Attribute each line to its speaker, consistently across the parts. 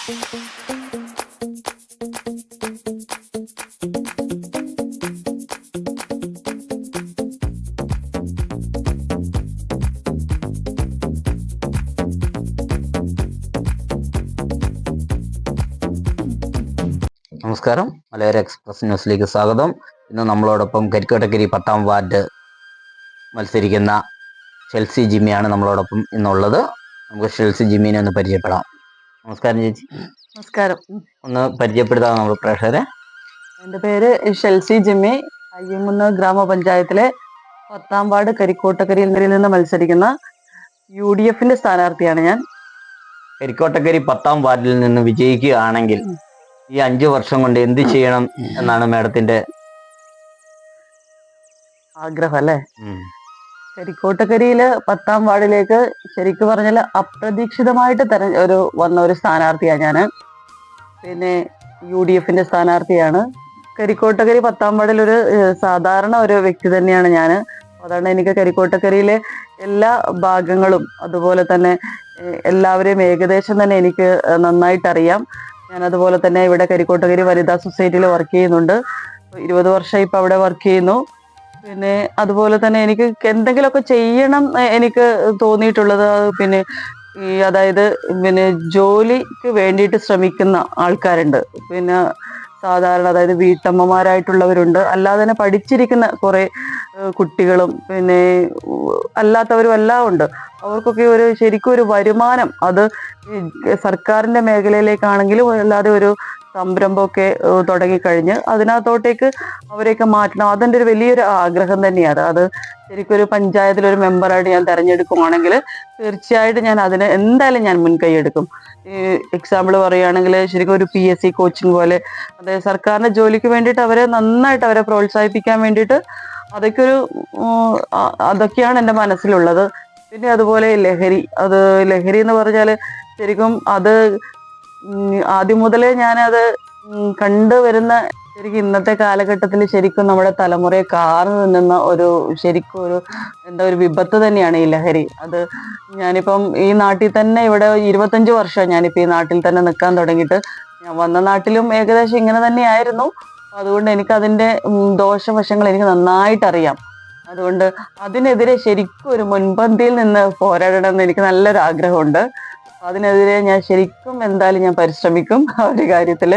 Speaker 1: നമസ്കാരം, മലയോര എക്സ്പ്രസ് ന്യൂസിലേക്ക് സ്വാഗതം. ഇന്ന് നമ്മളോടൊപ്പം കരിക്കോട്ടക്കരി 10ാം വാർഡ് മത്സരിക്കുന്ന ഷെൽസി ജിമ്മിയാണ് നമ്മളോടൊപ്പം ഇന്നുള്ളത്. നമുക്ക് ഷെൽസി ജിമ്മിനെ ഒന്ന് പരിചയപ്പെടാം. നമസ്കാരം ചേച്ചി.
Speaker 2: നമസ്കാരം.
Speaker 1: ഒന്ന് പരിചയപ്പെടുത്താം നമ്മൾ പ്രേക്ഷകരെ.
Speaker 2: എൻ്റെ പേര് ഷെൽസി ജിമ്മി. അയ്യങ്കുന്ന് ഗ്രാമപഞ്ചായത്തിലെ 10ാം വാർഡ് കരിക്കോട്ടക്കരിയിൽ നിന്ന് മത്സരിക്കുന്ന UDFന്റെ സ്ഥാനാർത്ഥിയാണ് ഞാൻ.
Speaker 1: കരിക്കോട്ടക്കരി 10ാം വാർഡിൽ നിന്ന് വിജയിക്കുകയാണെങ്കിൽ ഈ 5 വർഷം കൊണ്ട് എന്ത് ചെയ്യണം എന്നാണ് മാഡത്തിന്റെ
Speaker 2: ആഗ്രഹം? അല്ലേ, കരിക്കോട്ടക്കരിയില് 10ാം വാർഡിലേക്ക് ശരിക്കും പറഞ്ഞാൽ അപ്രതീക്ഷിതമായിട്ട് വന്ന ഒരു സ്ഥാനാർത്ഥിയാണ് ഞാൻ. പിന്നെ UDFന്റെ സ്ഥാനാർത്ഥിയാണ്. കരിക്കോട്ടക്കരി 10ാം വാർഡിൽ ഒരു സാധാരണ ഒരു വ്യക്തി തന്നെയാണ് ഞാൻ. അതാണ് എനിക്ക് കരിക്കോട്ടക്കരിയിലെ എല്ലാ ഭാഗങ്ങളും അതുപോലെ തന്നെ എല്ലാവരെയും ഏകദേശം തന്നെ എനിക്ക് നന്നായിട്ട് അറിയാം. ഞാൻ അതുപോലെ തന്നെ ഇവിടെ കരിക്കോട്ടക്കരി വനിതാ സൊസൈറ്റിയിൽ വർക്ക് ചെയ്യുന്നുണ്ട്. 20 വർഷം ഇപ്പം അവിടെ വർക്ക് ചെയ്യുന്നു. പിന്നെ അതുപോലെ തന്നെ എനിക്ക് എന്തെങ്കിലുമൊക്കെ ചെയ്യണം എനിക്ക് തോന്നിയിട്ടുള്ളത് അതായത് ജോലിക്ക് വേണ്ടിയിട്ട് ശ്രമിക്കുന്ന ആൾക്കാരുണ്ട്. പിന്നെ സാധാരണ അതായത് വീട്ടമ്മമാരായിട്ടുള്ളവരുണ്ട്, അല്ലാതെ തന്നെ പഠിച്ചിരിക്കുന്ന കുറേ കുട്ടികളും പിന്നെ അല്ലാത്തവരും എല്ലാം ഉണ്ട്. അവർക്കൊക്കെ ശരിക്കും ഒരു വരുമാനം, അത് സർക്കാരിൻ്റെ മേഖലയിലേക്കാണെങ്കിലും അല്ലാതെ ഒരു സംരംഭമൊക്കെ തുടങ്ങിക്കഴിഞ്ഞ് അതിനകത്തോട്ടേക്ക് അവരെയൊക്കെ മാറ്റണം. അതെൻ്റെ ഒരു വലിയൊരു ആഗ്രഹം തന്നെയാണ്. അത് ശരിക്കും ഒരു പഞ്ചായത്തിലൊരു മെമ്പറായിട്ട് ഞാൻ തിരഞ്ഞെടുക്കുവാണെങ്കിൽ തീർച്ചയായിട്ടും ഞാൻ അതിന് എന്തായാലും ഞാൻ മുൻകൈ എടുക്കും. എക്സാമ്പിൾ പറയുകയാണെങ്കിൽ ശരിക്കും ഒരു PSC കോച്ചിങ് പോലെ, അതായത് സർക്കാരിൻ്റെ ജോലിക്ക് വേണ്ടിയിട്ട് അവരെ പ്രോത്സാഹിപ്പിക്കാൻ വേണ്ടിയിട്ട് അതൊക്കെയാണ് എൻ്റെ മനസ്സിലുള്ളത്. പിന്നെ അതുപോലെ ലഹരി എന്ന് പറഞ്ഞാൽ ശരിക്കും അത് ആദ്യം മുതലേ ഞാനത് കണ്ടുവരുന്ന, ശരിക്കും ഇന്നത്തെ കാലഘട്ടത്തിൽ ശരിക്കും നമ്മുടെ തലമുറയെ കാർന്നു നിന്ന ഒരു വിപത്ത് തന്നെയാണ് ഈ ലഹരി. അത് ഞാനിപ്പം ഈ നാട്ടിൽ തന്നെ ഇവിടെ 25 വർഷം ഞാനിപ്പോൾ ഈ നാട്ടിൽ തന്നെ നിൽക്കാൻ തുടങ്ങിയിട്ട്. ഞാൻ വന്ന നാട്ടിലും ഏകദേശം ഇങ്ങനെ തന്നെയായിരുന്നു. അതുകൊണ്ട് എനിക്കതിൻ്റെ ദോഷവശങ്ങൾ എനിക്ക് നന്നായിട്ട് അറിയാം. അതുകൊണ്ട് അതിനെതിരെ ശരിക്കും ഒരു മുൻപന്തിയിൽ നിന്ന് പോരാടണമെന്ന് എനിക്ക് നല്ലൊരു ആഗ്രഹമുണ്ട്. അതിനെതിരെ ഞാൻ ശരിക്കും എന്തായാലും ഞാൻ പരിശ്രമിക്കും ആ ഒരു കാര്യത്തിൽ.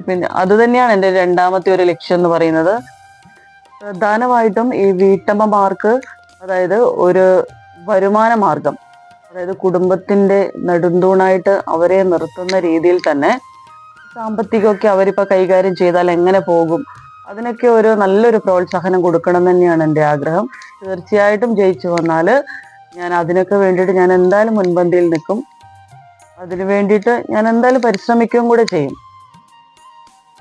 Speaker 2: പിന്നെ അത് തന്നെയാണ് എൻ്റെ രണ്ടാമത്തെ ഒരു ലക്ഷ്യം എന്ന് പറയുന്നത്. പ്രധാനമായിട്ടും ഈ വീട്ടമ്മമാർക്ക്, അതായത് ഒരു വരുമാന മാർഗം, അതായത് കുടുംബത്തിൻ്റെ നെടുന്തൂണായിട്ട് അവരെ നിർത്തുന്ന രീതിയിൽ തന്നെ സാമ്പത്തികമൊക്കെ അവരിപ്പോൾ കൈകാര്യം ചെയ്താൽ എങ്ങനെ പോകും, അതിനൊക്കെ ഒരു നല്ലൊരു പ്രോത്സാഹനം കൊടുക്കണം തന്നെയാണ് എൻ്റെ ആഗ്രഹം. തീർച്ചയായിട്ടും ജയിച്ചു വന്നാൽ ഞാൻ അതിനൊക്കെ വേണ്ടിയിട്ട് ഞാൻ എന്തായാലും മുൻപന്തിയിൽ നിൽക്കും. അതിനു വേണ്ടിയിട്ട് ഞാൻ എന്തായാലും പരിശ്രമിക്കുകയും കൂടെ ചെയ്യും.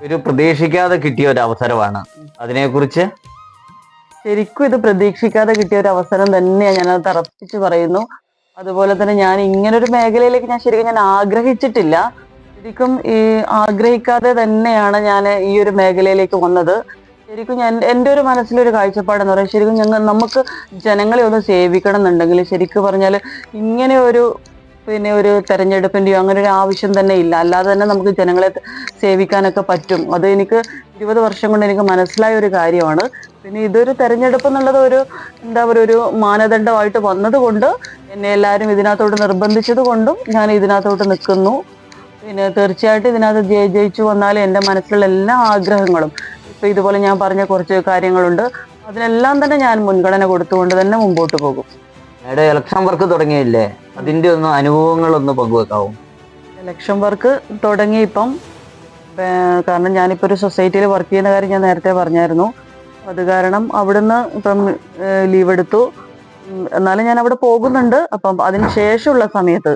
Speaker 1: ഒരു പ്രതീക്ഷിക്കാതെ കിട്ടിയ ഒരു അവസരമാണ്. അതിനെക്കുറിച്ച്
Speaker 2: ശരിക്കും ഇത് പ്രതീക്ഷിക്കാതെ കിട്ടിയ ഒരു അവസരം തന്നെയാണ്, ഞാനത് തറപ്പിച്ച് പറയുന്നു. അതുപോലെ തന്നെ ഞാൻ ഇങ്ങനൊരു മേഖലയിലേക്ക് ഞാൻ ആഗ്രഹിച്ചിട്ടില്ല. ശരിക്കും ഈ ആഗ്രഹിക്കാതെ തന്നെയാണ് ഞാൻ ഈ ഒരു മേഖലയിലേക്ക് വന്നത്. ശരിക്കും എൻ്റെ ഒരു മനസ്സിലൊരു കാഴ്ചപ്പാടെന്ന് പറയുന്നത്, ശരിക്കും നമുക്ക് ജനങ്ങളെ ഒന്ന് സേവിക്കണം എന്നുണ്ടെങ്കിൽ ശരിക്കും പറഞ്ഞാൽ ഇങ്ങനെ ഒരു തെരഞ്ഞെടുപ്പിൻ്റെയോ അങ്ങനെ ഒരു ആവശ്യം തന്നെ ഇല്ല. അല്ലാതെ തന്നെ നമുക്ക് ജനങ്ങളെ സേവിക്കാനൊക്കെ പറ്റും. അത് എനിക്ക് 20 വർഷം കൊണ്ട് എനിക്ക് മനസ്സിലായ ഒരു കാര്യമാണ്. പിന്നെ ഇതൊരു തെരഞ്ഞെടുപ്പ് എന്നുള്ളത് ഒരു മാനദണ്ഡമായിട്ട് വന്നതുകൊണ്ട് എന്നെ എല്ലാവരും ഇതിനകത്തോട്ട് നിർബന്ധിച്ചത് കൊണ്ടും ഞാൻ ഇതിനകത്തോട്ട് നിൽക്കുന്നു. പിന്നെ തീർച്ചയായിട്ടും ഇതിനകത്ത് ജയിച്ചു വന്നാൽ എൻ്റെ മനസ്സിലുള്ള എല്ലാ ആഗ്രഹങ്ങളും, ഇപ്പം ഇതുപോലെ ഞാൻ പറഞ്ഞ കുറച്ച് കാര്യങ്ങളുണ്ട്, അതിനെല്ലാം തന്നെ ഞാൻ മുൻഗണന കൊടുത്തുകൊണ്ട് തന്നെ മുമ്പോട്ട് പോകും.
Speaker 1: ഇലക്ഷൻ വർക്ക് തുടങ്ങിയില്ലേ, അതിൻ്റെ ഒന്ന് അനുഭവങ്ങളൊന്ന് പങ്കുവെക്കാവും?
Speaker 2: ഇലക്ഷൻ വർക്ക് തുടങ്ങി ഇപ്പം, കാരണം ഞാനിപ്പോൾ ഒരു സൊസൈറ്റിയിൽ വർക്ക് ചെയ്യുന്ന കാര്യം ഞാൻ നേരത്തെ പറഞ്ഞായിരുന്നു. അത് കാരണം അവിടുന്ന് ഇപ്പം ലീവ് എടുത്തു. എന്നാലും ഞാൻ അവിടെ പോകുന്നുണ്ട്. അപ്പം അതിന് ശേഷമുള്ള സമയത്ത്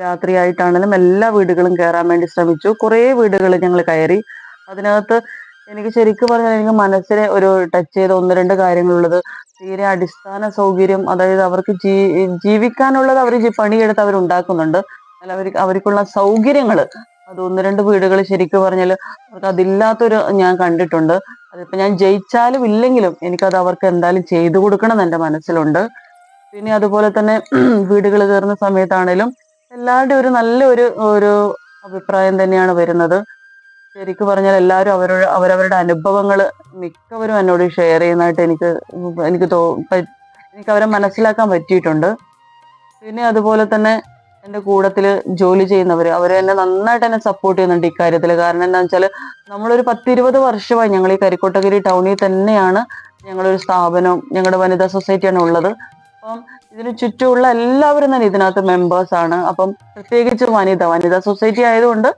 Speaker 2: രാത്രിയായിട്ടാണെങ്കിലും എല്ലാ വീടുകളും കയറാൻ വേണ്ടി ശ്രമിച്ചു. കുറേ വീടുകൾ ഞങ്ങൾ കയറി. അതിനകത്ത് എനിക്ക് ശരിക്കും പറഞ്ഞാൽ എനിക്ക് മനസ്സിനെ ഒരു ടച്ച് ചെയ്ത 1-2 കാര്യങ്ങളുള്ളത്, തീരെ അടിസ്ഥാന സൗകര്യം, അതായത് അവർക്ക് ജീവിക്കാനുള്ളത് അവർ പണിയെടുത്ത് അവരുണ്ടാക്കുന്നുണ്ട്. അല്ല, അവർക്കുള്ള സൗകര്യങ്ങൾ, അത് 1-2 വീടുകൾ ശരിക്കും പറഞ്ഞാൽ അവർക്ക് അതില്ലാത്തൊരു ഞാൻ കണ്ടിട്ടുണ്ട്. അതിപ്പോൾ ഞാൻ ജയിച്ചാലും ഇല്ലെങ്കിലും എനിക്കത് അവർക്ക് എന്തായാലും ചെയ്തു കൊടുക്കണം എന്ന് എൻ്റെ മനസ്സിലുണ്ട്. പിന്നെ അതുപോലെ തന്നെ വീടുകൾ കയറുന്ന സമയത്താണേലും എല്ലാവരുടെയും ഒരു നല്ല ഒരു അഭിപ്രായം തന്നെയാണ് വരുന്നത്. ശരിക്കും പറഞ്ഞാൽ എല്ലാവരും അവരവരുടെ അനുഭവങ്ങൾ മിക്കവരും എന്നോട് ഷെയർ ചെയ്യുന്നതായിട്ട് എനിക്ക് അവരെ മനസ്സിലാക്കാൻ പറ്റിയിട്ടുണ്ട്. പിന്നെ അതുപോലെ തന്നെ എൻ്റെ കൂട്ടത്തിൽ ജോലി ചെയ്യുന്നവർ എന്നെ നന്നായിട്ട് എന്നെ സപ്പോർട്ട് ചെയ്യുന്നുണ്ട് ഇക്കാര്യത്തിൽ. കാരണം എന്താണെന്ന് വെച്ചാൽ നമ്മളൊരു 10-20 വർഷമായി ഞങ്ങൾ ഈ കരിക്കോട്ടഗിരി ടൗണിൽ തന്നെയാണ് ഞങ്ങളൊരു സ്ഥാപനം, ഞങ്ങളുടെ വനിതാ സൊസൈറ്റിയാണ് ഉള്ളത്. അപ്പം ഇതിന് ചുറ്റുമുള്ള എല്ലാവരും തന്നെ ഇതിനകത്ത് മെമ്പേഴ്സ് ആണ്. അപ്പം പ്രത്യേകിച്ച് വനിതാ സൊസൈറ്റി ആയതുകൊണ്ട്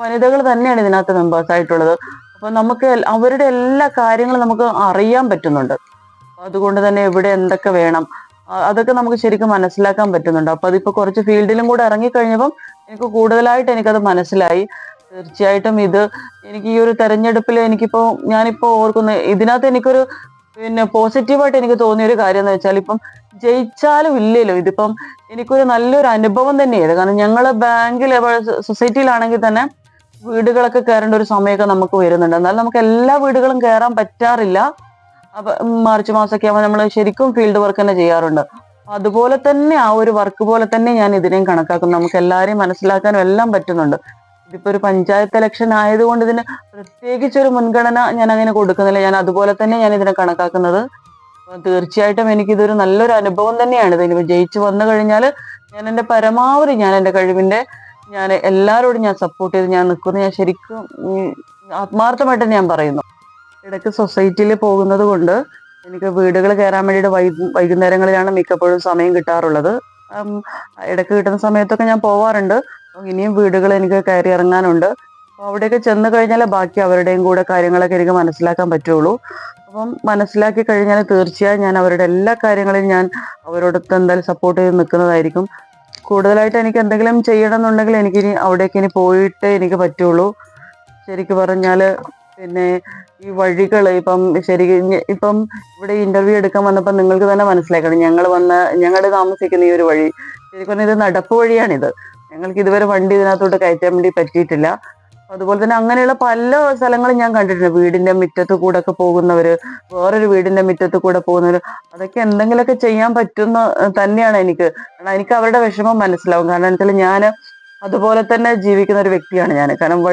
Speaker 2: വനിതകൾ തന്നെയാണ് ഇതിനകത്ത് മെമ്പേഴ്സ് ആയിട്ടുള്ളത്. അപ്പം നമുക്ക് അവരുടെ എല്ലാ കാര്യങ്ങളും നമുക്ക് അറിയാൻ പറ്റുന്നുണ്ട്. അതുകൊണ്ട് തന്നെ എവിടെ എന്തൊക്കെ വേണം അതൊക്കെ നമുക്ക് ശരിക്കും മനസ്സിലാക്കാൻ പറ്റുന്നുണ്ട്. അപ്പൊ അതിപ്പോ കുറച്ച് ഫീൽഡിലും കൂടെ ഇറങ്ങിക്കഴിഞ്ഞപ്പം എനിക്ക് കൂടുതലായിട്ട് എനിക്കത് മനസ്സിലായി. തീർച്ചയായിട്ടും എനിക്ക് ഈ ഒരു തെരഞ്ഞെടുപ്പിൽ ഞാനിപ്പോ ഓർക്കുന്ന ഇതിനകത്ത് എനിക്കൊരു പോസിറ്റീവായിട്ട് എനിക്ക് തോന്നിയ ഒരു കാര്യം എന്ന് വെച്ചാൽ ഇപ്പം ജയിച്ചാലും ഇല്ലല്ലോ ഇതിപ്പം എനിക്കൊരു നല്ലൊരു അനുഭവം തന്നെയായിരുന്നു. കാരണം ഞങ്ങള് ബാങ്കിൽ സൊസൈറ്റിയിലാണെങ്കിൽ തന്നെ വീടുകളൊക്കെ കയറേണ്ട ഒരു സമയമൊക്കെ നമുക്ക് വരുന്നുണ്ട്. എന്നാൽ നമുക്ക് എല്ലാ വീടുകളും കയറാൻ പറ്റാറില്ല. അപ്പൊ മാർച്ച് മാസമൊക്കെ ആകുമ്പോൾ നമ്മൾ ശരിക്കും ഫീൽഡ് വർക്ക് തന്നെ ചെയ്യാറുണ്ട്. അതുപോലെ തന്നെ ആ ഒരു വർക്ക് പോലെ തന്നെ ഞാൻ ഇതിനെയും കണക്കാക്കുന്നു. നമുക്ക് എല്ലാവരെയും മനസ്സിലാക്കാനും എല്ലാം പറ്റുന്നുണ്ട്. ഇതിപ്പോ ഒരു പഞ്ചായത്ത് ഇലക്ഷൻ ആയതുകൊണ്ട് ഇതിന് പ്രത്യേകിച്ചൊരു മുൻഗണന ഞാൻ അങ്ങനെ കൊടുക്കുന്നില്ല. ഞാൻ അതുപോലെ തന്നെ ഞാൻ ഇതിനെ കണക്കാക്കുന്നത്. തീർച്ചയായിട്ടും എനിക്കിതൊരു നല്ലൊരു അനുഭവം തന്നെയാണ്. ഇതിന് ജയിച്ചു വന്നു കഴിഞ്ഞാൽ ഞാൻ എൻ്റെ പരമാവധി ഞാൻ എൻ്റെ കഴിവിൻ്റെ ഞാൻ എല്ലാവരോടും ഞാൻ സപ്പോർട്ട് ചെയ്ത് ഞാൻ നിൽക്കുന്നു. ഞാൻ ശരിക്കും ആത്മാർത്ഥമായിട്ട് ഞാൻ പറയുന്നു. ഇടയ്ക്ക് സൊസൈറ്റിയിൽ പോകുന്നത് കൊണ്ട് എനിക്ക് വീടുകൾ കയറാൻ വേണ്ടിയിട്ട് വൈകുന്നേരങ്ങളിലാണ് മിക്കപ്പോഴും സമയം കിട്ടാറുള്ളത്. ഇടയ്ക്ക് കിട്ടുന്ന സമയത്തൊക്കെ ഞാൻ പോവാറുണ്ട്. ഇനിയും വീടുകൾ എനിക്ക് കയറി ഇറങ്ങാനുണ്ട്. അപ്പോൾ അവിടെയൊക്കെ ചെന്ന് കഴിഞ്ഞാൽ ബാക്കി അവരുടെയും കൂടെ കാര്യങ്ങളൊക്കെ എനിക്ക് മനസ്സിലാക്കാൻ പറ്റുള്ളൂ. അപ്പം മനസ്സിലാക്കി കഴിഞ്ഞാൽ തീർച്ചയായും ഞാൻ അവരുടെ എല്ലാ കാര്യങ്ങളും ഞാൻ അവരോടൊത്ത് എന്തായാലും സപ്പോർട്ട് ചെയ്ത് നിൽക്കുന്നതായിരിക്കും. കൂടുതലായിട്ട് എനിക്ക് എന്തെങ്കിലും ചെയ്യണം എന്നുണ്ടെങ്കിൽ എനിക്കിനി അവിടേക്ക് പോയിട്ടേ എനിക്ക് പറ്റുള്ളൂ. ശരിക്കും പറഞ്ഞാൽ പിന്നെ ഈ വഴികൾ ഇപ്പം ഇവിടെ ഇന്റർവ്യൂ എടുക്കാൻ വന്നപ്പോൾ നിങ്ങൾക്ക് തന്നെ മനസ്സിലാക്കണം. ഞങ്ങൾ താമസിക്കുന്ന ഈ ഒരു വഴി ശരിക്കും പറഞ്ഞാൽ ഇത് നടപ്പ് വഴിയാണിത്. ഞങ്ങൾക്ക് ഇതുവരെ വണ്ടി ഇതിനകത്തോട്ട് കയറ്റാൻ വേണ്ടി പറ്റിയിട്ടില്ല. അതുപോലെ തന്നെ അങ്ങനെയുള്ള പല സ്ഥലങ്ങളും ഞാൻ കണ്ടിട്ടുണ്ട്. വീടിന്റെ മുറ്റത്ത് കൂടെ ഒക്കെ പോകുന്നവര്, വേറൊരു വീടിന്റെ മുറ്റത്ത് കൂടെ പോകുന്നവര്, അതൊക്കെ എന്തെങ്കിലുമൊക്കെ ചെയ്യാൻ പറ്റുന്ന തന്നെയാണ് എനിക്ക്. കാരണം എനിക്ക് അവരുടെ വിഷമം മനസ്സിലാവും. കാരണം എന്താ വെച്ചാൽ ഞാൻ അതുപോലെ തന്നെ ജീവിക്കുന്ന ഒരു വ്യക്തിയാണ് ഞാൻ. കാരണം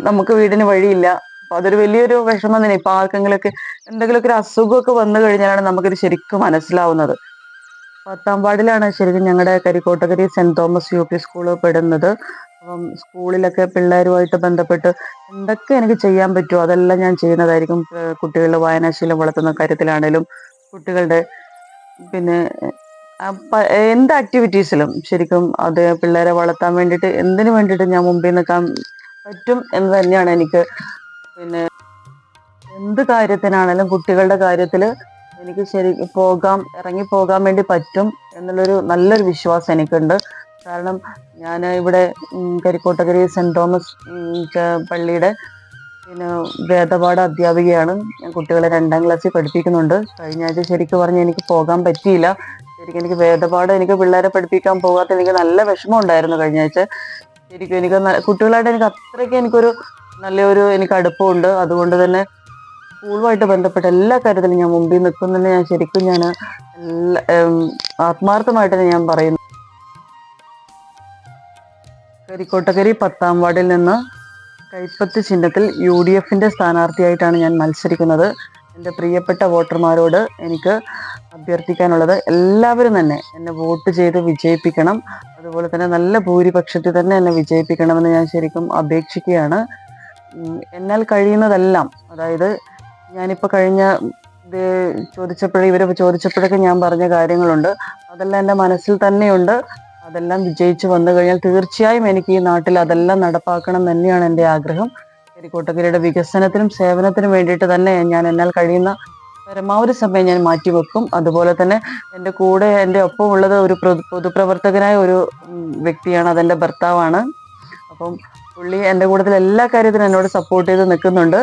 Speaker 2: നമുക്ക് വീടിന് വഴിയില്ല. അപ്പൊ അതൊരു വലിയൊരു വിഷമം തന്നെ. ഇപ്പൊ ആർക്കെങ്കിലൊക്കെ എന്തെങ്കിലുമൊക്കെ ഒരു അസുഖമൊക്കെ വന്നു കഴിഞ്ഞാലാണ് നമുക്കിത് ശരിക്കും മനസ്സിലാവുന്നത്. 10ാം വാർഡിലാണ് ശരിക്കും ഞങ്ങളുടെ കരിക്കോട്ടഗിരി സെന്റ് തോമസ് UP സ്കൂള് പെടുന്നത്. അപ്പം സ്കൂളിലൊക്കെ പിള്ളേരുമായിട്ട് ബന്ധപ്പെട്ട് എന്തൊക്കെ എനിക്ക് ചെയ്യാൻ പറ്റുമോ അതെല്ലാം ഞാൻ ചെയ്യുന്നതായിരിക്കും. കുട്ടികളുടെ വായനാശീലം വളർത്തുന്ന കാര്യത്തിലാണേലും കുട്ടികളുടെ പിന്നെ എന്ത് ആക്ടിവിറ്റീസിലും ശരിക്കും അത് പിള്ളേരെ വളർത്താൻ വേണ്ടിയിട്ട് എന്തിനു വേണ്ടിയിട്ട് ഞാൻ മുമ്പിൽ നിൽക്കാൻ പറ്റും എന്ന് തന്നെയാണ് എനിക്ക്. പിന്നെ എന്ത് കാര്യത്തിനാണേലും കുട്ടികളുടെ കാര്യത്തിൽ എനിക്ക് ഇറങ്ങി പോകാൻ വേണ്ടി പറ്റും എന്നുള്ളൊരു നല്ലൊരു വിശ്വാസം എനിക്കുണ്ട്. കാരണം ഞാൻ ഇവിടെ കരിക്കോട്ടഗിരി സെന്റ് തോമസ് പള്ളിയുടെ വേദപാഠ അധ്യാപികയാണ്. ഞാൻ കുട്ടികളെ 2ാം ക്ലാസ്സിൽ പഠിപ്പിക്കുന്നുണ്ട്. കഴിഞ്ഞ ആഴ്ച ശരിക്കും പറഞ്ഞാൽ എനിക്ക് പോകാൻ പറ്റിയില്ല. ശരിക്കും എനിക്ക് വേദപാഠം എനിക്ക് പിള്ളേരെ പഠിപ്പിക്കാൻ പോകാത്ത എനിക്ക് നല്ല വിഷമം ഉണ്ടായിരുന്നു കഴിഞ്ഞ ആഴ്ച. ശരിക്കും എനിക്ക് കുട്ടികളായിട്ട് എനിക്ക് അത്രയ്ക്ക് എനിക്ക് അടുപ്പമുണ്ട്. അതുകൊണ്ട് തന്നെ സ്കൂളുമായിട്ട് ബന്ധപ്പെട്ട എല്ലാ കാര്യത്തിലും ഞാൻ മുമ്പിൽ നിൽക്കുന്നുണ്ട്. ഞാൻ ആത്മാർത്ഥമായിട്ട് ഞാൻ പറയുന്നു. കരിക്കോട്ടഗിരി 10ാം വാർഡിൽ നിന്ന് കൈപ്പത്തി ചിഹ്നത്തിൽ UDFന്റെ സ്ഥാനാർത്ഥിയായിട്ടാണ് ഞാൻ മത്സരിക്കുന്നത്. എൻ്റെ പ്രിയപ്പെട്ട വോട്ടർമാരോട് എനിക്ക് അഭ്യർത്ഥിക്കാനുള്ളത് എല്ലാവരും തന്നെ എന്നെ വോട്ട് ചെയ്ത് വിജയിപ്പിക്കണം. അതുപോലെ തന്നെ നല്ല ഭൂരിപക്ഷത്തിൽ തന്നെ എന്നെ വിജയിപ്പിക്കണമെന്ന് ഞാൻ ശരിക്കും അപേക്ഷിക്കുകയാണ്. എന്നാൽ കഴിയുന്നതെല്ലാം, അതായത് ഞാനിപ്പോൾ ഇവർ ചോദിച്ചപ്പോഴൊക്കെ ഞാൻ പറഞ്ഞ കാര്യങ്ങളുണ്ട്. അതെല്ലാം എൻ്റെ മനസ്സിൽ തന്നെയുണ്ട്. അതെല്ലാം വിജയിച്ചു വന്നു കഴിഞ്ഞാൽ തീർച്ചയായും എനിക്ക് ഈ നാട്ടിൽ അതെല്ലാം നടപ്പാക്കണം തന്നെയാണ് എൻ്റെ ആഗ്രഹം. കരിക്കോട്ടഗിരിയുടെ വികസനത്തിനും സേവനത്തിനും വേണ്ടിയിട്ട് തന്നെ ഞാൻ എന്നാൽ കഴിയുന്ന പരമാവധി സമയം ഞാൻ മാറ്റിവെക്കും. അതുപോലെ തന്നെ എൻ്റെ ഒപ്പം ഉള്ളത് ഒരു പൊതുപ്രവർത്തകനായ ഒരു വ്യക്തിയാണ്. അതെൻ്റെ ഭർത്താവാണ്. അപ്പം പുള്ളി എൻ്റെ കൂട്ടത്തിൽ എല്ലാ കാര്യത്തിനും എന്നോട് സപ്പോർട്ട് ചെയ്ത് നിൽക്കുന്നുണ്ട്.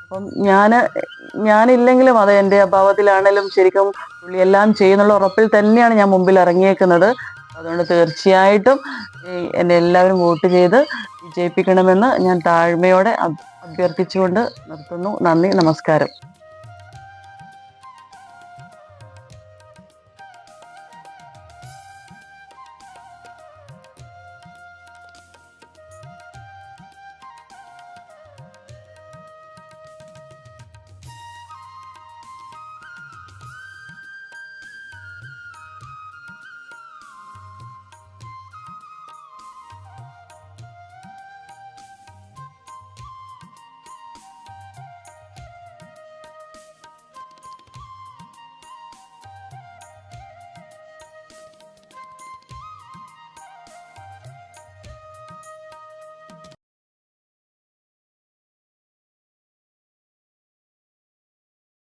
Speaker 2: അപ്പം ഞാനില്ലെങ്കിലും അത് എൻ്റെ അഭാവത്തിലാണെങ്കിലും ശരിക്കും പുള്ളി എല്ലാം ചെയ്യുന്നുള്ള ഉറപ്പിൽ തന്നെയാണ് ഞാൻ മുമ്പിൽ ഇറങ്ങിയേക്കുന്നത്. അതുകൊണ്ട് തീർച്ചയായിട്ടും എന്നെ എല്ലാവരും വോട്ട് ചെയ്ത് വിജയിപ്പിക്കണമെന്ന് ഞാൻ താഴ്മയോടെ അഭ്യർത്ഥിച്ചുകൊണ്ട് നിർത്തുന്നു. നന്ദി, നമസ്കാരം.